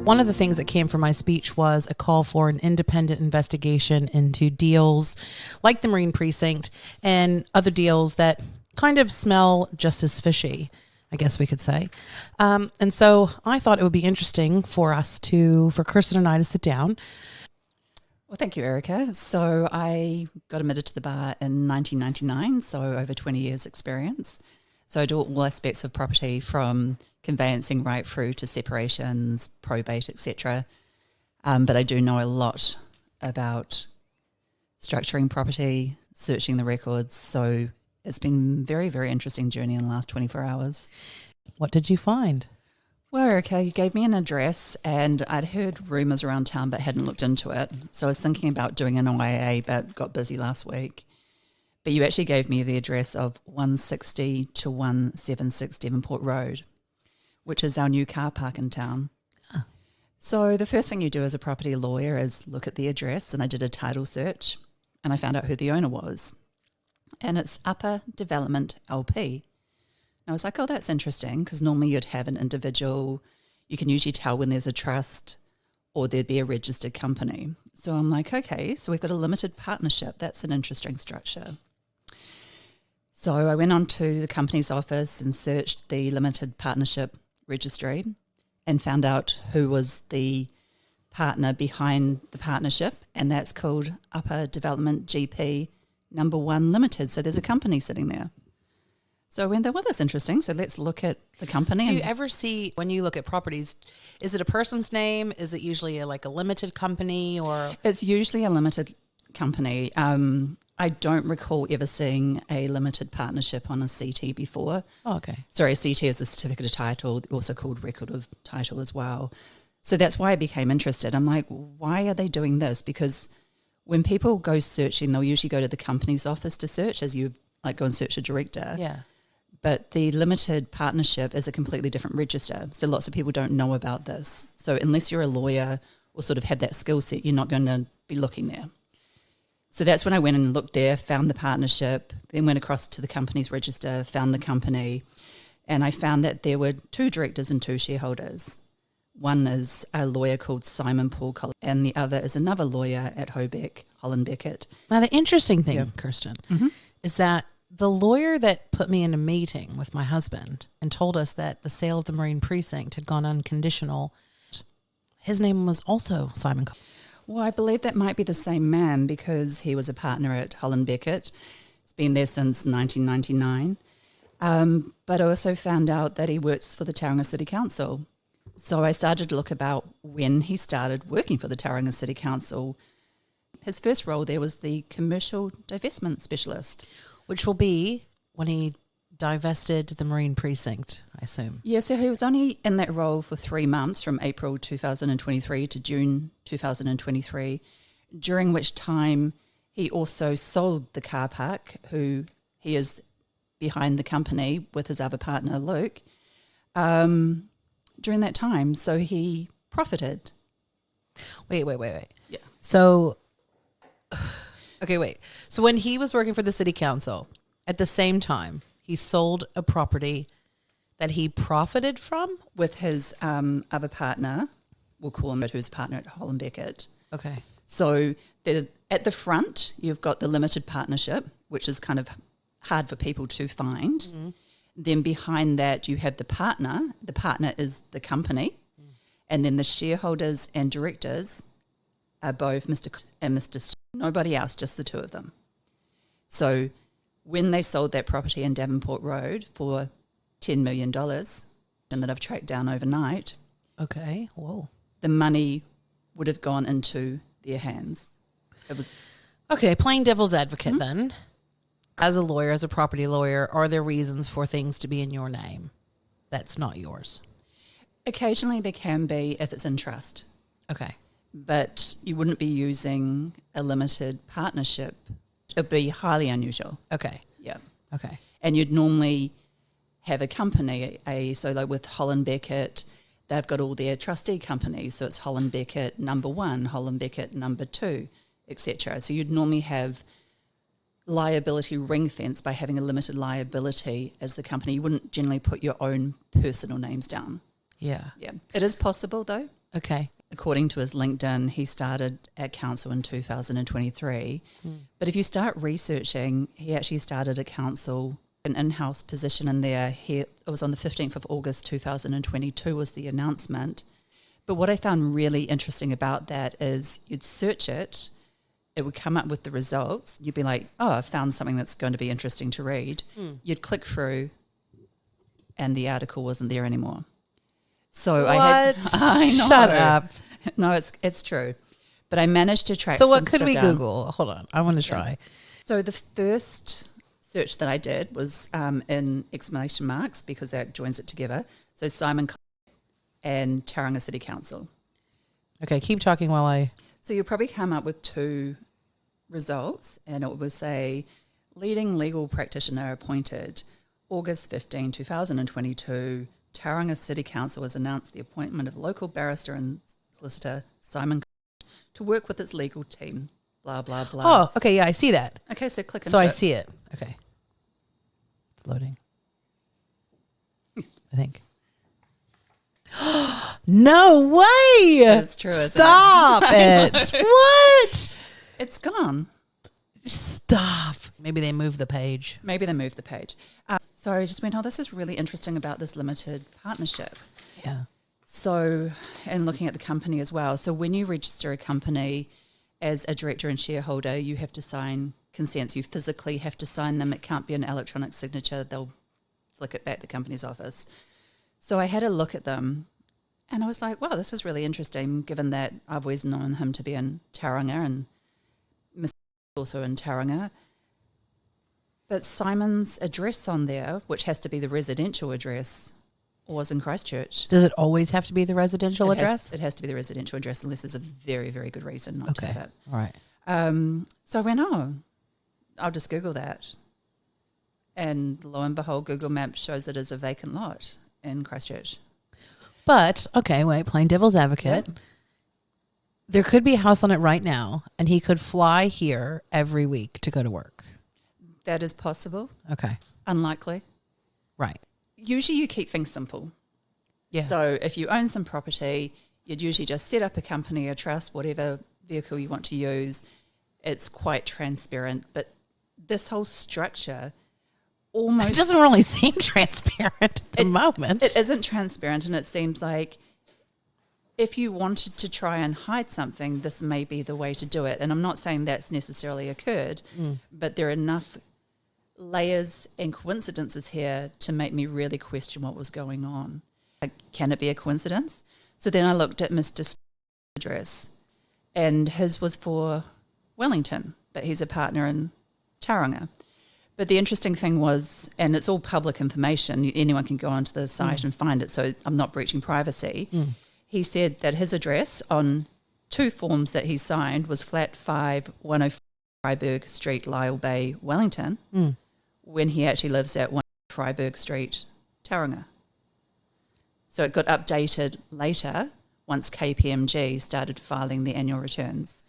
One of the things that came from my speech was a call for an independent investigation into deals like the Marine Precinct and other deals that kind of smell just as fishy, I guess we could say. And so I thought it would be interesting for Kirsten and I to sit down. Well, thank you, Erica. So I got admitted to the bar in 1999, so over 20 years experience. So I do all aspects of property from conveyancing right through to separations, probate, etc. But I do know a lot about structuring property, searching the records. So it's been a very, very interesting journey in the last 24 hours. What did you find? Well, Erica, you gave me an address and I'd heard rumours around town but hadn't looked into it. So I was thinking about doing an OIA but got busy last week. But you actually gave me the address of 160 to 176 Devonport Road, which is our new car park in town. Oh. So the first thing you do as a property lawyer is look at the address, and I did a title search and I found out who the owner was. And it's Upper Development LP. I was like, oh, that's interesting, because normally you'd have an individual. You can usually tell when there's a trust or there'd be a registered company. So I'm like, okay, so we've got a limited partnership. That's an interesting structure. So I went on to the company's office and searched the limited partnership registry and found out who was the partner behind the partnership, and that's called Upper Development GP Number 1 Limited. So there's a company sitting there. So I went there, well, that's interesting. So let's look at the company. Do you ever see, when you look at properties, is it a person's name? Is it usually like a limited company or? It's usually a limited company. I don't recall ever seeing a limited partnership on a CT before. Oh, okay. Sorry, a CT is a certificate of title, also called record of title as well. So that's why I became interested. I'm like, why are they doing this? Because when people go searching, they'll usually go to the company's office to search, as you like go and search a director. Yeah. But the limited partnership is a completely different register. So lots of people don't know about this. So unless you're a lawyer or sort of have that skill set, you're not going to be looking there. So that's when I went and looked there, found the partnership, then went across to the company's register, found the company, and I found that there were 2 directors and 2 shareholders. One is a lawyer called Simon Paul Collins, and the other is another lawyer at Hobeck, Holland Beckett. Now, the interesting thing, Kirsten, is that the lawyer that put me in a meeting with my husband and told us that the sale of the Marine Precinct had gone unconditional, his name was also Simon Collins. Well, I believe that might be the same man because he was a partner at Holland Beckett. He's been there since 1999. But I also found out that he works for the Tauranga City Council. So I started to look about when he started working for the Tauranga City Council. His first role there was the commercial divestment specialist. Which will be when he divested the Marine Precinct, I assume. Yeah, so he was only in that role for 3 months, from April 2023 to June 2023, during which time he also sold the car park, who he is behind the company with his other partner, Luke, during that time. So he profited. Wait. Yeah. So, okay, wait. So when he was working for the city council, at the same time, he sold a property that he profited from? With his other partner, we'll call him, who's a partner at Holland Beckett. Okay. So at the front, you've got the limited partnership, which is kind of hard for people to find. Mm-hmm. Then behind that, you have the partner. The partner is the company. Mm. And then the shareholders and directors are both Mr. and Mr. Nobody else, just the 2 of them. So when they sold that property in Devonport Road for $10 million, and that I've tracked down overnight. Okay, whoa. The money would have gone into their hands. It was okay, playing devil's advocate then. As a lawyer, as a property lawyer, are there reasons for things to be in your name that's not yours? Occasionally there can be if it's in trust. Okay. But you wouldn't be using a limited partnership. It would be highly unusual. Okay. Yeah. Okay. And you'd normally have a company, so like with Holland Beckett, they've got all their trustee companies. So it's Holland Beckett number 1, Holland Beckett number 2, etc. So you'd normally have liability ring fence by having a limited liability as the company. You wouldn't generally put your own personal names down. Yeah. Yeah. It is possible though. Okay. According to his LinkedIn, he started at council in 2023. But if you start researching, he actually started at council, an in-house position in there. It was on the 15th of August 2022 was the announcement. But what I found really interesting about that is you'd search it, it would come up with the results. You'd be like, oh, I found something that's going to be interesting to read. You'd click through and the article wasn't there anymore. So I know. Shut up. No, it's true. But I managed to track So what some could stuff we down. Google? Hold on. I want to try. So the first search that I did was in exclamation marks because that joins it together. So Simon and Tauranga City Council. Okay, keep talking while I... So you'll probably come up with two results and it would say leading legal practitioner appointed August 15, 2022. Tauranga City Council has announced the appointment of local barrister and solicitor Simon to work with its legal team, blah, blah, blah. Oh, okay, yeah, I see that. Okay, so click into So I it. see it. Okay. It's loading. I think. No way! That's true, isn't it? Stop it! What? It's gone. Stop. Maybe they moved the page. Maybe they moved the page. So I just went, oh, this is really interesting about this limited partnership. Yeah. So, and looking at the company as well. So when you register a company as a director and shareholder, you have to sign consents. You physically have to sign them. It can't be an electronic signature. They'll flick it back to the company's office. So I had a look at them and I was like, wow, this is really interesting given that I've always known him to be in Tauranga and Mr. also in Tauranga. But Simon's address on there, which has to be the residential address, was in Christchurch. Does it always have to be the residential address? It has to be the residential address unless there's a very, very good reason not to have it. All right. So I went, oh, I'll just Google that. And lo and behold, Google Maps shows it as a vacant lot in Christchurch. But, okay, wait, playing devil's advocate. Yep. There could be a house on it right now, and he could fly here every week to go to work. That is possible. Okay. Unlikely. Right. Usually you keep things simple. Yeah. So if you own some property, you'd usually just set up a company, a trust, whatever vehicle you want to use. It's quite transparent. But this whole structure almost... It doesn't really seem transparent at the moment. It isn't transparent, and it seems like if you wanted to try and hide something, this may be the way to do it. And I'm not saying that's necessarily occurred, but there are enough layers and coincidences here to make me really question what was going on. Can it be a coincidence? So then I looked at Mr. address, and his was for Wellington, but he's a partner in Tauranga. But the interesting thing was, and it's all public information, anyone can go onto the site and find it, so I'm not breaching privacy. He said that his address on two forms that he signed was flat 5, 104 Freiburg Street, Lyle Bay, Wellington, when he actually lives at 1 Freiburg Street, Tauranga. So it got updated later once KPMG started filing the annual returns.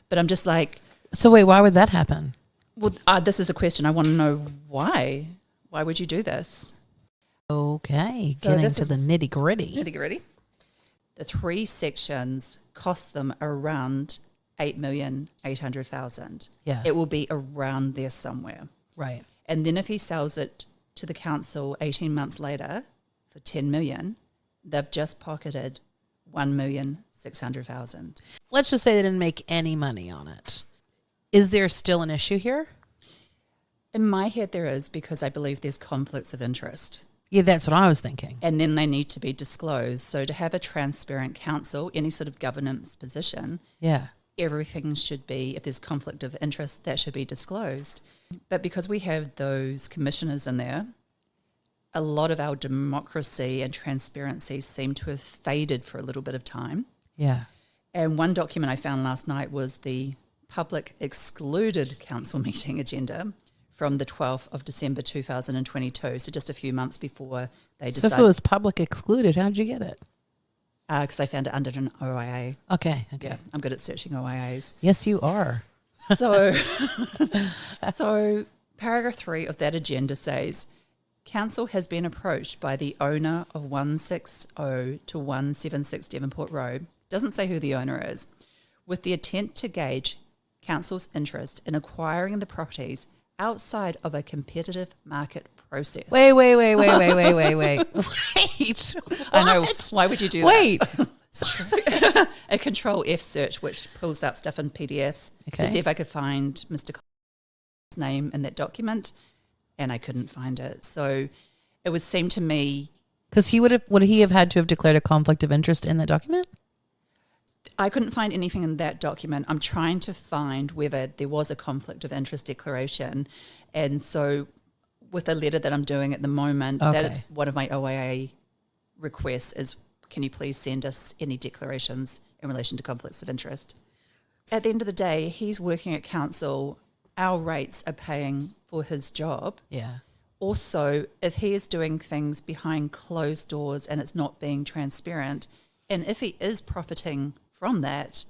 But I'm just like... So wait, why would that happen? Well, this is a question. I want to know why. Why would you do this? Okay, So getting this to is- the nitty gritty. Nitty-gritty. The three sections cost them around 8,800,000. Yeah. It will be around there somewhere. Right. And then if he sells it to the council 18 months later for 10 million, they've just pocketed 1,600,000. Let's just say they didn't make any money on it. Is there still an issue here? In my head there is, because I believe there's conflicts of interest. Yeah, that's what I was thinking. And then they need to be disclosed. So to have a transparent council, any sort of governance position, Yeah. everything should be, if there's conflict of interest, that should be disclosed. But because we have those commissioners in there, a lot of our democracy and transparency seem to have faded for a little bit of time. Yeah. And one document I found last night was the public excluded council meeting agenda from the 12th of December 2022, so just a few months before they So decided. if it was public excluded, how'd you get it? Because I found it under an OIA. Okay. Okay. Yeah, I'm good at searching OIAs. Yes, you are. So, so paragraph 3 of that agenda says, Council has been approached by the owner of 160 to 176 Devonport Road doesn't say who the owner is, with the intent to gauge council's interest in acquiring the properties outside of a competitive market process. Wait. Wait. I know. Why would you do Wait. that? A control F search, which pulls up stuff in PDFs to see if I could find Mr. Cole's name in that document, and I couldn't find it. So it would seem to me, because would he have had to have declared a conflict of interest in that document? I couldn't find anything in that document. I'm trying to find whether there was a conflict of interest declaration. And so with the letter that I'm doing at the moment, that is one of my OAA requests is, can you please send us any declarations in relation to conflicts of interest? At the end of the day, he's working at council. Our rates are paying for his job. Yeah. Also, if he is doing things behind closed doors and it's not being transparent, and if he is profiting from that,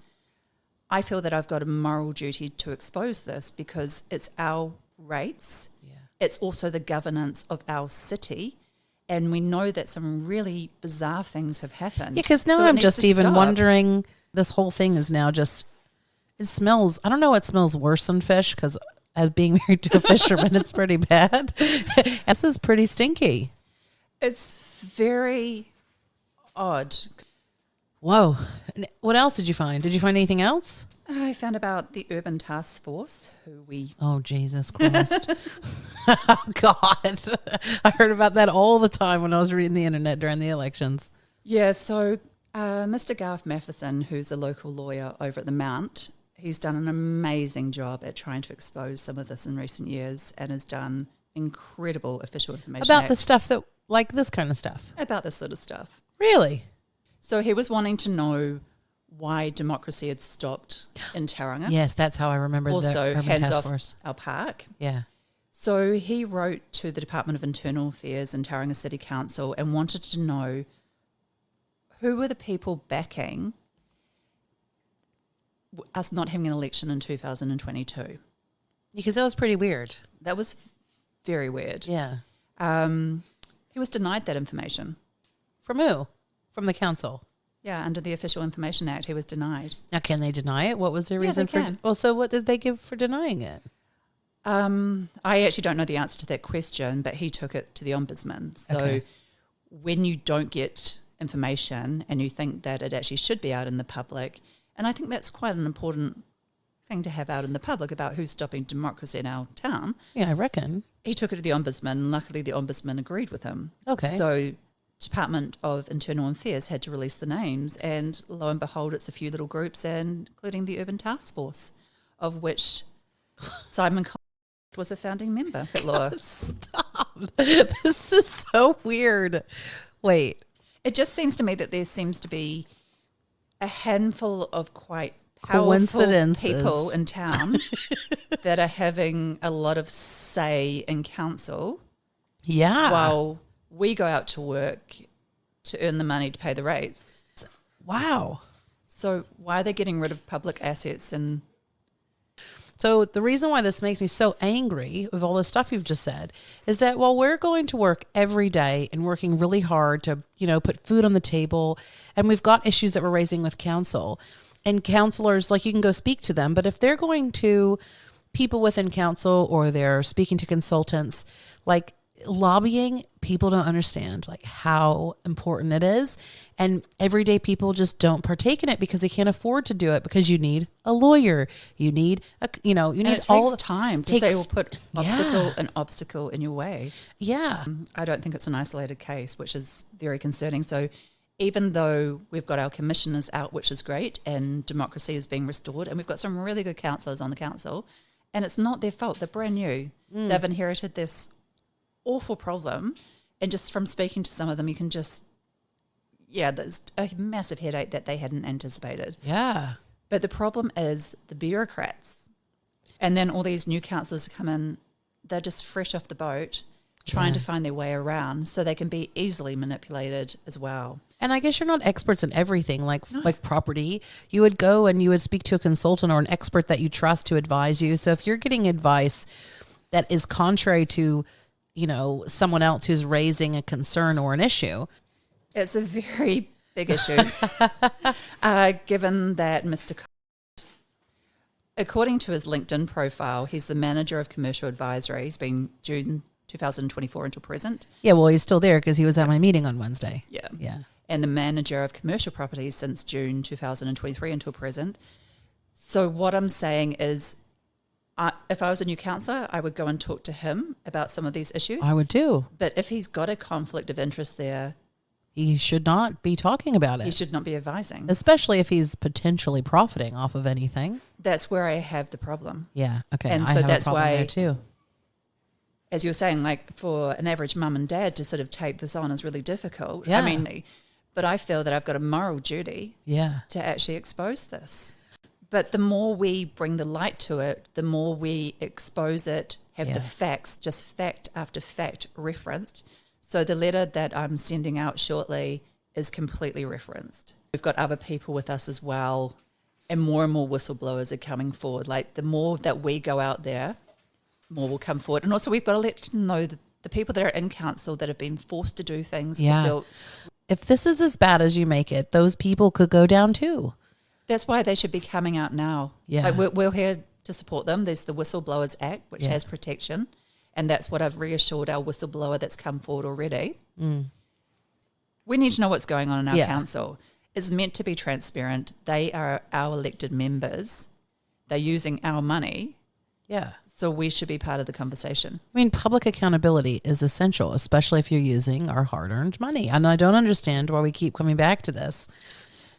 I feel that I've got a moral duty to expose this because it's our rates. Yeah. It's also the governance of our city. And we know that some really bizarre things have happened. Yeah, because now I'm just even wondering, this whole thing is now just, it smells, I don't know what smells worse than fish, because as being married to a fisherman, it's pretty bad. This is pretty stinky. It's very odd. Whoa. What else did you find? Did you find anything else? I found about the Urban Task Force, Oh, Jesus Christ. Oh, God. I heard about that all the time when I was reading the internet during the elections. Yeah, so Mr. Garth Matheson, who's a local lawyer over at the Mount, he's done an amazing job at trying to expose some of this in recent years and has done incredible official information. About the stuff that, like this kind of stuff? About this sort of stuff. Really? So he was wanting to know why democracy had stopped in Tauranga. Yes, that's how I remember also the Urban hands Task off Force. Our park. Yeah. So he wrote to the Department of Internal Affairs and Tauranga City Council and wanted to know who were the people backing us not having an election in 2022. Because that was pretty weird. That was very weird. Yeah. He was denied that information. From who? From the council? Yeah, under the Official Information Act, he was denied. Now, can they deny it? What was their reason for can. Well, so what did they give for denying it? I actually don't know the answer to that question, but he took it to the Ombudsman. So when you don't get information and you think that it actually should be out in the public, and I think that's quite an important thing to have out in the public about who's stopping democracy in our town. Yeah, I reckon. He took it to the Ombudsman, and luckily the Ombudsman agreed with him. Okay. So Department of Internal Affairs had to release the names, and lo and behold, it's a few little groups, and including the Urban Task Force, of which Simon was a founding member at law. Stop. This is so weird. Wait. It just seems to me that there seems to be a handful of quite powerful coincidences people in town that are having a lot of say in council. Yeah. While we go out to work to earn the money to pay the rates. Wow. So why are they getting rid of public assets? And so the reason why this makes me so angry with all the stuff you've just said is that while we're going to work every day and working really hard to, put food on the table, and we've got issues that we're raising with council, and counselors, like, you can go speak to them, but if they're going to people within council or they're speaking to consultants, like, lobbying, people don't understand like how important it is, and everyday people just don't partake in it because they can't afford to do it, because you need a lawyer, you need it all takes time to say we'll put an obstacle in your way. Yeah. I don't think it's an isolated case, which is very concerning. So even though we've got our commissioners out, which is great, and democracy is being restored, and we've got some really good councillors on the council, and it's not their fault, they're brand new. They've inherited this awful problem, and just from speaking to some of them, you can just, there's a massive headache that they hadn't anticipated. Yeah. But the problem is the bureaucrats, and then all these new councillors come in, they're just fresh off the boat, trying to find their way around, so they can be easily manipulated as well. And I guess you're not experts in everything, like property. You would go and you would speak to a consultant or an expert that you trust to advise you. So if you're getting advice that is contrary to someone else who's raising a concern or an issue, it's a very Big issue. Given that Mr. According to his LinkedIn profile, he's the manager of commercial advisory. He's been June 2024 until present. Yeah, well, he's still there because he was at my meeting on Wednesday. Yeah. Yeah. And the manager of commercial properties since June 2023 until present. So what I'm saying is, if I was a new councillor, I would go and talk to him about some of these issues. I would too. But if he's got a conflict of interest there, He should not be talking about it. he should not be advising. Especially if he's potentially profiting off of anything. That's where I have the problem. Yeah. Okay. And I so have that's a problem why- there too. As you were saying, like for an average mum and dad to sort of take this on is really difficult. Yeah. I mean, but I feel that I've got a moral duty Yeah. to actually expose this. But the more we bring the light to it, the more we expose it, have Yeah. the facts, just fact after fact referenced. So the letter that I'm sending out shortly is completely referenced. We've got other people with us as well, and more whistleblowers are coming forward. Like the more that we go out there, more will come forward. And also we've got to let them know the people that are in council that have been forced to do things. Yeah. If this is as bad as you make it, those people could go down too. That's why they should be coming out now. Yeah. Like we're here to support them. There's the Whistleblowers Act, which Yeah. has protection. And that's what I've reassured our whistleblower that's come forward already. We need to know what's going on in our Yeah. council. It's meant to be transparent. They are our elected members. They're using our money. Yeah. So we should be part of the conversation. I mean, public accountability is essential, especially if you're using our hard-earned money. And I don't understand why we keep coming back to this.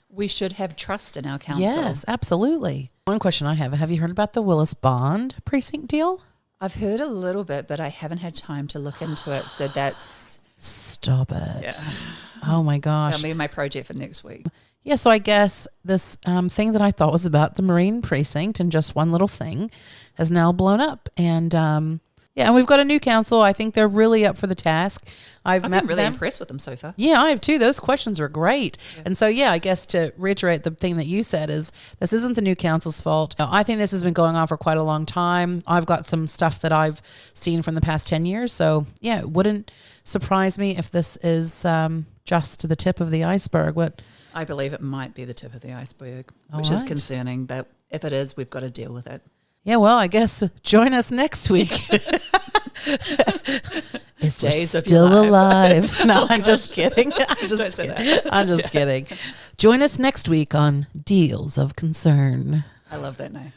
We should have trust in our council. Yes, absolutely. One question I have you heard about the Willis Bond precinct deal? I've heard a little bit, but I haven't had time to look into it. So that's Stop it. Yeah. Oh my gosh. that'll be my project for next week. Yeah, so I guess this thing that I thought was about the Marine Precinct and just one little thing has now blown up. And yeah, and we've got a new council. I think they're really up for the task. I've met been really them. impressed with them so far. Yeah, I have too. Those questions were great. And so, yeah, I guess to reiterate the thing that you said is this isn't the new council's fault. I think this has been going on for quite a long time. I've got some stuff that I've seen from the past 10 years. So, yeah, it wouldn't surprise me if this is just the tip of the iceberg. What? I believe it might be the tip of the iceberg, All which is right. concerning. But if it is, we've got to deal with it. Yeah, well, I guess join us next week. If we're Days of still your alive. No, I'm just kidding. I'm Don't just say kidding. that. I'm just kidding. Join us next week on Deals of Concern. I love that name.